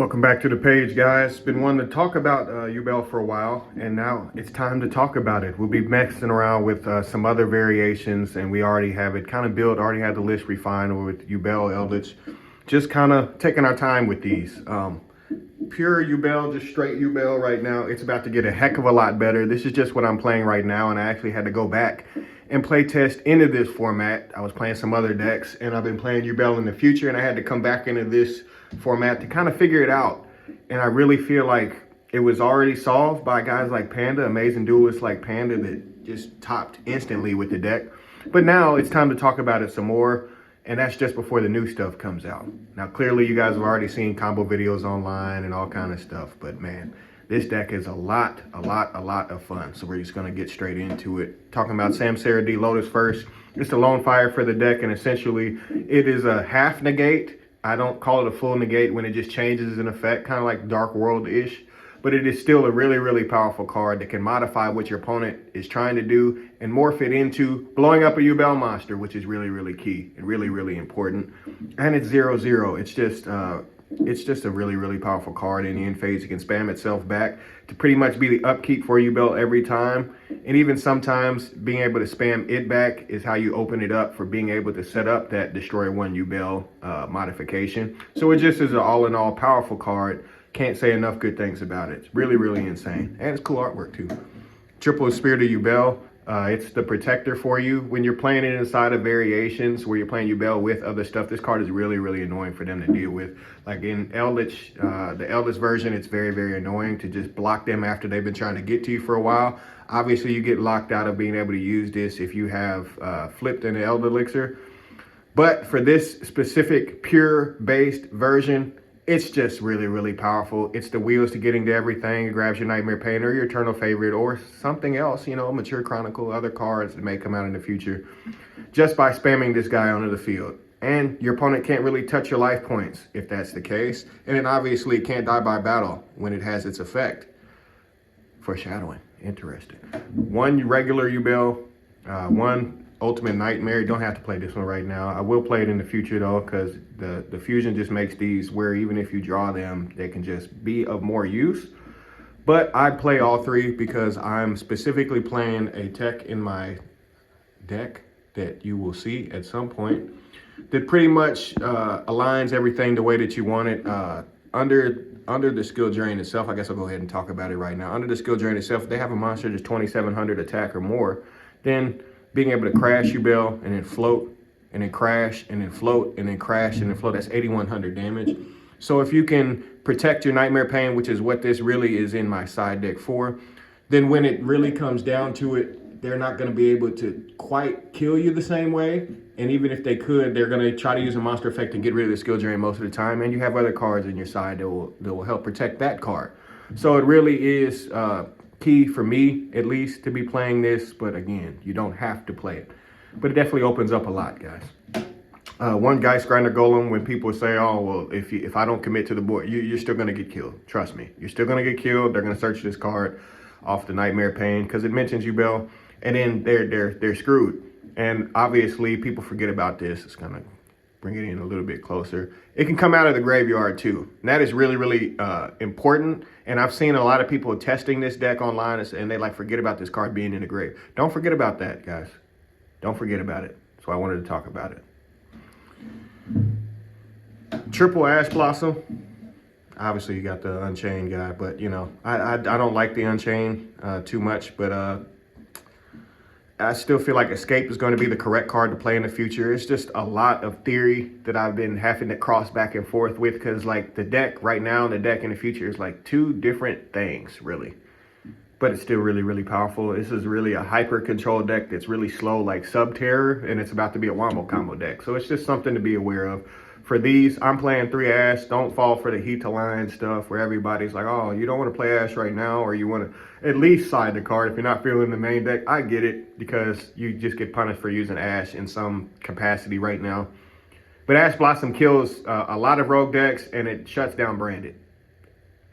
Welcome back to the page, guys. Been wanting to talk about Yubel for a while, and now it's time to talk about it. We'll be messing around with some other variations, and we already have it kind of built, already had the list refined with Yubel, Eldritch. Just kind of taking our time with these. Pure Yubel, just straight Yubel right now. It's about to get a heck of a lot better. This is just what I'm playing right now, and I actually had to go back and play test into this format. I was playing some other decks, and I've been playing Yubel in the future, and I had to come back into this format to kind of figure it out. And I really feel like it was already solved by guys like Panda, amazing duelists like Panda that just topped instantly with the deck. But now it's time to talk about it some more, and that's just before the new stuff comes out. Now, clearly you guys have already seen combo videos online and all kind of stuff, but man, this deck is a lot of fun. So we're just gonna get straight into it. Talking about Samsara D Lotus first. It's the lone fire for the deck, and essentially it is a half negate. I don't call it a full negate when it just changes in effect, kind of like Dark World-ish. But it is still a really powerful card that can modify what your opponent is trying to do and morph it into blowing up a Yubel monster, which is really key and really important. And it's 0/0. It's just a really powerful card. In the end phase, it can spam itself back to pretty much be the upkeep for Yubel every time. And even sometimes being able to spam it back is how you open it up for being able to set up that destroy one Yubel modification. So it just is an all-in-all powerful card. Can't say enough good things about it. It's really insane. And it's cool artwork too. Triple Spirit of Yubel. It's the protector for you. When you're playing it inside of variations where you're playing Yubel with other stuff, this card is really annoying for them to deal with. Like in Eldritch, the Eldritch version, it's very annoying to just block them after they've been trying to get to you for a while. Obviously, you get locked out of being able to use this if you have flipped an Elder Elixir. But for this specific pure-based version, it's just really powerful. It's the wheels to getting to everything. It grabs your Nightmare Pain or your Eternal Favorite or something else, you know, Mature Chronicle, other cards that may come out in the future, just by spamming this guy onto the field. And your opponent can't really touch your life points if that's the case. And it obviously can't die by battle when it has its effect. Foreshadowing. Interesting. One regular Yubel, one Ultimate Nightmare. You don't have to play this one right now. I will play it in the future though, because the fusion just makes these where even if you draw them, they can just be of more use. But I play all three because I'm specifically playing a tech in my deck that you will see at some point that pretty much aligns everything the way that you want it. Under the skill drain itself, I guess I'll go ahead and talk about it right now. Under the skill drain itself, if they have a monster that's 2,700 attack or more, then being able to crash Yubel and then float and then crash and then float and then crash and then float, that's 8,100 damage. So if you can protect your Nightmare Pain, which is what this really is in my side deck for, then when it really comes down to it, they're not going to be able to quite kill you the same way. And even if they could, they're going to try to use a monster effect to get rid of the skill drain most of the time. And you have other cards in your side that will help protect that card. So it really is key for me, at least, to be playing this. But again, you don't have to play it. But it definitely opens up a lot, guys. One Geist Grinder Golem, when people say, oh, well, if I don't commit to the board, you're still going to get killed. Trust me. You're still going to get killed. They're going to search this card off the Nightmare Pain because it mentions Yubel. And then they're screwed. And obviously, people forget about this. It's going to bring it in a little bit closer. It can come out of the graveyard too. And that is really important. And I've seen a lot of people testing this deck online and they like forget about this card being in the grave. Don't forget about that, guys. Don't forget about it. So I wanted to talk about it. Triple Ash Blossom. Obviously you got the Unchained guy, but you know, I don't like the Unchained too much, but I still feel like Escape is going to be the correct card to play in the future. It's just a lot of theory that I've been having to cross back and forth with because like the deck right now and the deck in the future is like two different things, really. But it's still really powerful. This is really a hyper control deck that's really slow like Sub-Terror, and it's about to be a Wombo combo deck. So it's just something to be aware of. For these, I'm playing 3 Ash. Don't fall for the Heat Line stuff where everybody's like, oh, you don't want to play Ash right now, or you want to at least side the card if you're not feeling the main deck. I get it because you just get punished for using Ash in some capacity right now. But Ash Blossom kills a lot of rogue decks and it shuts down Branded.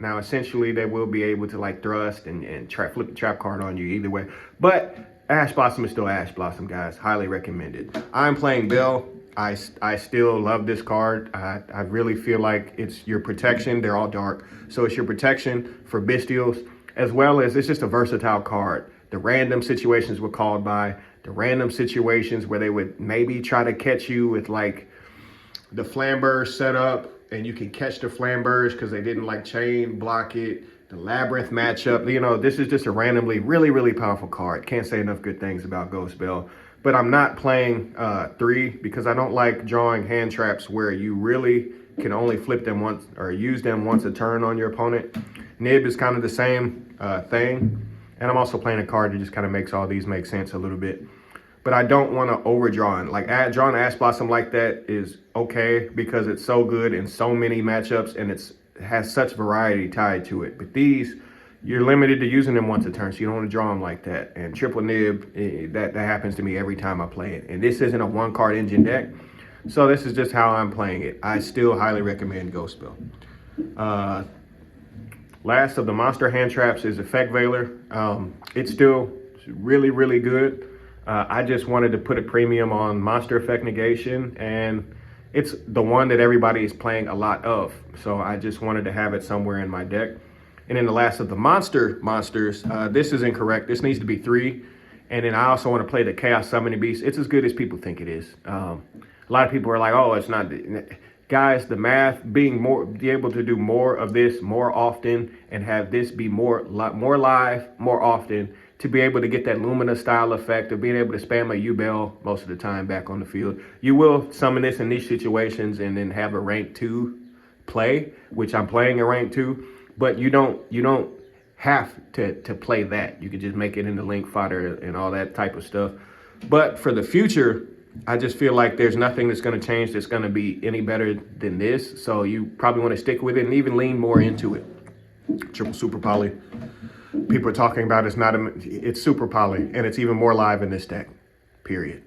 Now, essentially, they will be able to like thrust and flip the trap card on you either way. But Ash Blossom is still Ash Blossom, guys. Highly recommended. I'm playing Bell. I still love this card. I really feel like it's your protection. They're all dark. So it's your protection for bestials, as well as it's just a versatile card. The random situations we're called by, the random situations where they would maybe try to catch you with like the flamber setup, and you can catch the flambers because they didn't like chain block it. The labyrinth matchup, you know, this is just a randomly really powerful card. Can't say enough good things about Ghost Bell. But I'm not playing 3 because I don't like drawing hand traps where you really can only flip them once or use them once a turn on your opponent. Nib is kind of the same thing. And I'm also playing a card that just kind of makes all these make sense a little bit. But I don't want to overdraw it. Like drawing Ash Blossom like that is okay because it's so good in so many matchups and it has such variety tied to it. But these, you're limited to using them once a turn, so you don't want to draw them like that. And triple nib, that happens to me every time I play it. And this isn't a one-card engine deck, so this is just how I'm playing it. I still highly recommend Ghost Bell. Last of the monster hand traps is Effect Veiler. It's still really good. I just wanted to put a premium on monster effect negation, and it's the one that everybody is playing a lot of. So I just wanted to have it somewhere in my deck. And then the last of the monsters, this is incorrect. This needs to be 3. And then I also want to play the Chaos Summoning Beast. It's as good as people think it is. A lot of people are like, oh, it's not. Guys, the math, be able to do more of this more often and have this be more live more often, to be able to get that Lumina style effect of being able to spam a Yubel most of the time back on the field. You will summon this in these situations and then have a rank 2 play, which I'm playing a rank 2, but you don't have to play that. You could just make it into link fodder and all that type of stuff. But for the future, I just feel like there's nothing that's going to change that's going to be any better than this. So you probably want to stick with it and even lean more into it. Triple Super Poly. People are talking about it's Super Poly, and it's even more live in this deck, period.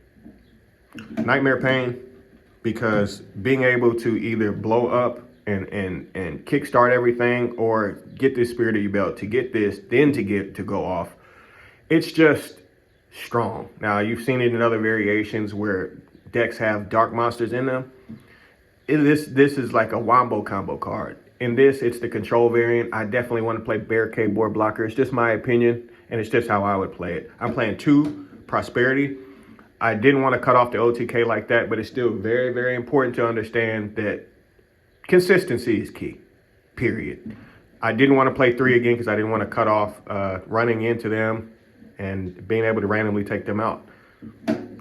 Nightmare Pain, because being able to either blow up and kickstart everything or get this Spirit of Yubel to get this, then to go off, it's just strong. Now, you've seen it in other variations where decks have dark monsters in them. This is like a wombo combo card. In this, it's the control variant. I definitely want to play Barricade Board Blocker. It's just my opinion, and it's just how I would play it. I'm playing 2 Prosperity. I didn't want to cut off the OTK like that, but it's still very important to understand that consistency is key, period. I didn't want to play 3 again because I didn't want to cut off running into them and being able to randomly take them out.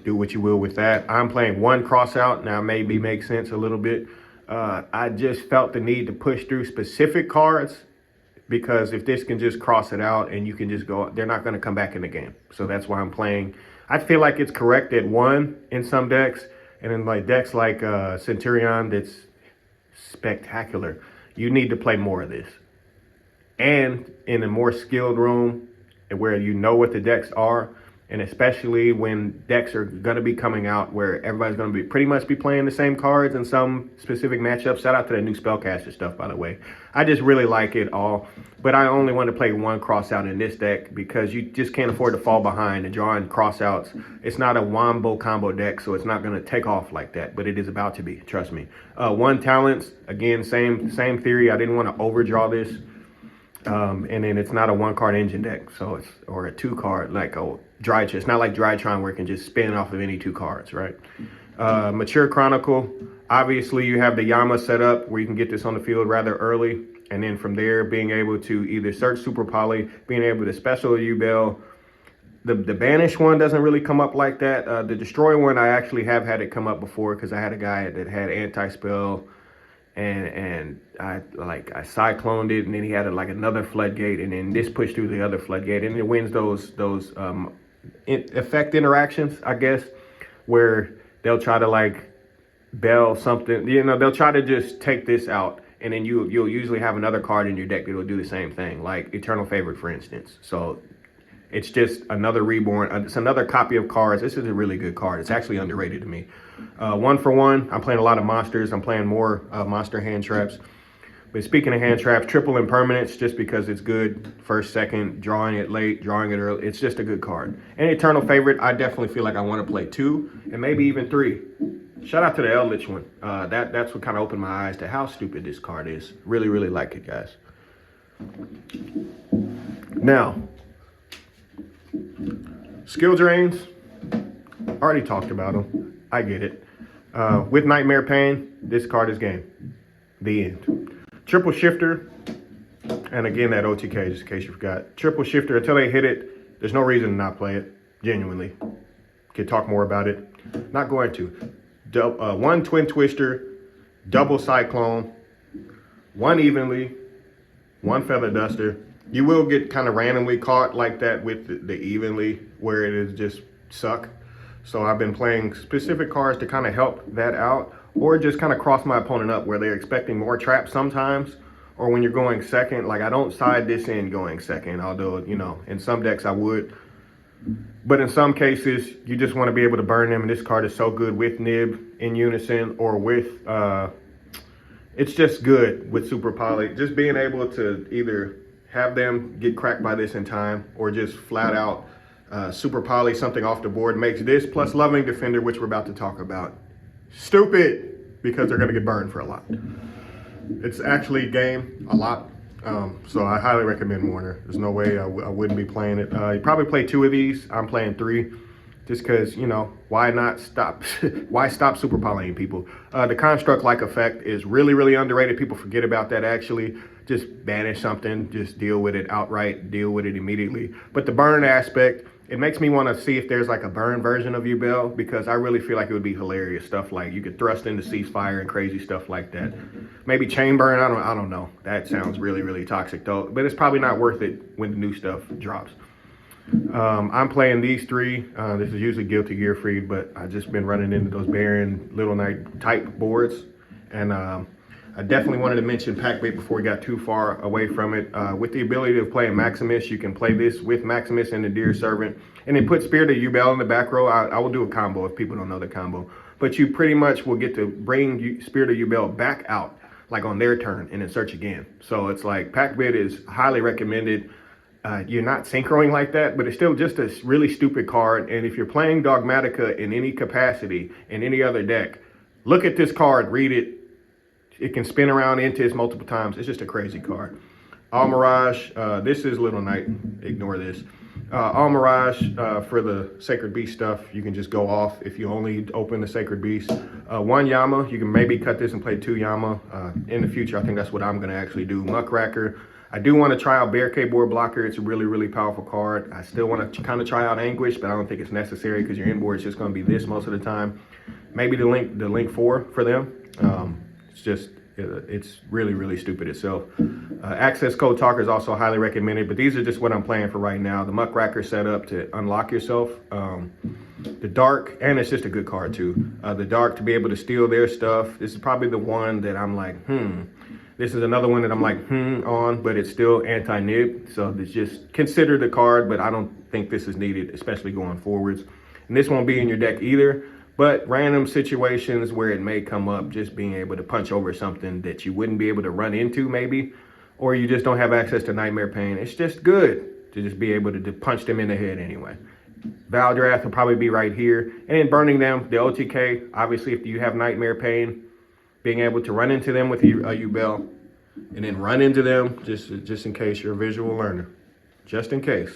Do what you will with that. I'm playing 1 Crossout. Now, maybe makes sense a little bit. I just felt the need to push through specific cards because if this can just cross it out and you can just go, they're not going to come back in the game. So that's why I'm playing. I feel like it's correct at 1 in some decks, and in like decks like Centurion, that's spectacular. You need to play more of this. And in a more skilled room where you know what the decks are, and especially when decks are going to be coming out where everybody's going to be pretty much be playing the same cards in some specific matchups. Shout out to the new Spellcaster stuff, by the way. I just really like it all. But I only want to play 1 Crossout in this deck because you just can't afford to fall behind and drawing Crossouts. It's not a wombo combo deck, so it's not going to take off like that. But it is about to be, trust me. 1 Talents, again, same theory. I didn't want to overdraw this. And then it's not a 1-card engine deck, so it's or a 2-card like a Dry It's not like Drytron where it can just spin off of any 2 cards, right? Mature Chronicle, obviously you have the Yama set up where you can get this on the field rather early, and then from there being able to either search Super Poly, being able to special Yubel. The Banish one doesn't really come up like that. The Destroy one, I actually have had it come up before because I had a guy that had anti-spell. And I cycloned it, and then he had like another floodgate, and then this pushed through the other floodgate, and it wins those effect interactions, I guess, where they'll try to like bell something, they'll try to just take this out, and then you'll usually have another card in your deck that will do the same thing, like Eternal Favorite, for instance. So it's just another reborn. It's another copy of cards. This is a really good card. It's actually underrated to me. 1 for 1. I'm playing a lot of monsters. I'm playing more monster hand traps. But speaking of hand traps, triple impermanence just because it's good. First, second, drawing it late, drawing it early. It's just a good card. And Eternal Favorite, I definitely feel like I want to play 2 and maybe even 3. Shout out to the Eldritch one. That's what kind of opened my eyes to how stupid this card is. Really, really like it, guys. Now, skill drains. Already talked about them. I get it. With Nightmare Pain, this card is game. The end. Triple Shifter, and again that OTK, just in case you forgot. Triple Shifter, until they hit it, there's no reason to not play it. Genuinely. Could talk more about it. Not going to. One Twin Twister, double Cyclone, one Evenly, one Feather Duster. You will get kind of randomly caught like that with the Evenly, where it is just suck. So I've been playing specific cards to kind of help that out, or just kind of cross my opponent up where they're expecting more traps sometimes, or when you're going second. Like, I don't side this in going second, although, you know, in some decks I would. But in some cases, you just want to be able to burn them, and this card is so good with Nib in unison, or with, it's just good with Super Poly. Just being able to either have them get cracked by this in time, or just flat out Super Poly something off the board makes this, plus Loving Defender, which we're about to talk about, stupid, because they're going to get burned for a lot. It's actually game a lot. So I highly recommend Warner. There's no way I wouldn't be playing it. You probably play 2 of these. I'm playing 3, just because, you know, why not stop? Why stop super polying people? The construct-like effect is really, really underrated. People forget about that, actually. Just banish something, just deal with it outright, deal with it immediately. But the burn aspect, it makes me want to see if there's like a burn version of Yubel, because I really feel like it would be hilarious. Stuff like you could thrust into ceasefire and crazy stuff like that. Maybe chain burn, I don't know. That sounds really, really toxic though, but it's probably not worth it when the new stuff drops. I'm playing these 3. This is usually Guilty Gear free, but I've just been running into those Baron Little Knight type boards. And I definitely wanted to mention Pac-Bait before we got too far away from it. With the ability of playing Maximus, you can play this with Maximus and the Deer Servant, and then put Spirit of Yubel in the back row. I will do a combo if people don't know the combo. But you pretty much will get to bring Spirit of Yubel back out, like on their turn, and then search again. So it's like, Pac-Bait is highly recommended. You're not synchroing like that, but it's still just a really stupid card. And if you're playing Dogmatica in any capacity, in any other deck, look at this card, read it. It can spin around into it multiple times. It's just a crazy card. All Mirage, this is Little Knight. Ignore this. All Mirage, for the Sacred Beast stuff, you can just go off if you only open the Sacred Beast. 1 Yama, you can maybe cut this and play 2 Yama. In the future, I think that's what I'm going to actually do. Muckracker. I do want to try out Barricade Board Blocker. It's a really, really powerful card. I still want to kind of try out Anguish, but I don't think it's necessary because your inboard is just going to be this most of the time. Maybe the Link 4 for them. It's really, really stupid itself. Access Code Talker is also highly recommended, but these are just what I'm playing for right now. The Muckracker setup to unlock yourself. The Dark, and it's just a good card too. The Dark to be able to steal their stuff. This is probably the one that I'm like, This is another one that I'm like, on, but it's still anti-nib. So it's just consider the card, but I don't think this is needed, especially going forwards. And this won't be in your deck either. But random situations where it may come up, just being able to punch over something that you wouldn't be able to run into maybe, or you just don't have access to Nightmare Pain. It's just good to just be able to punch them in the head anyway. Valdrath will probably be right here. And then burning them, the OTK, obviously if you have Nightmare Pain, being able to run into them with a Yubel, and then run into them, just in case you're a visual learner. Just in case.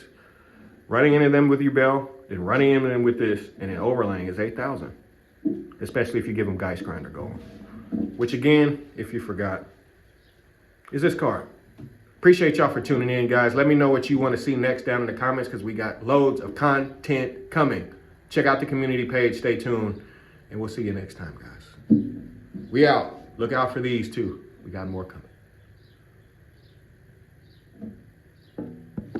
Running into them with Yubel, then running into them with this, and then overlaying is 8,000. Especially if you give them Geist Grinder going. Which again, if you forgot, is this card. Appreciate y'all for tuning in, guys. Let me know what you want to see next down in the comments, because we got loads of content coming. Check out the community page. Stay tuned. And we'll see you next time, guys. We out. Look out for these too. We got more coming.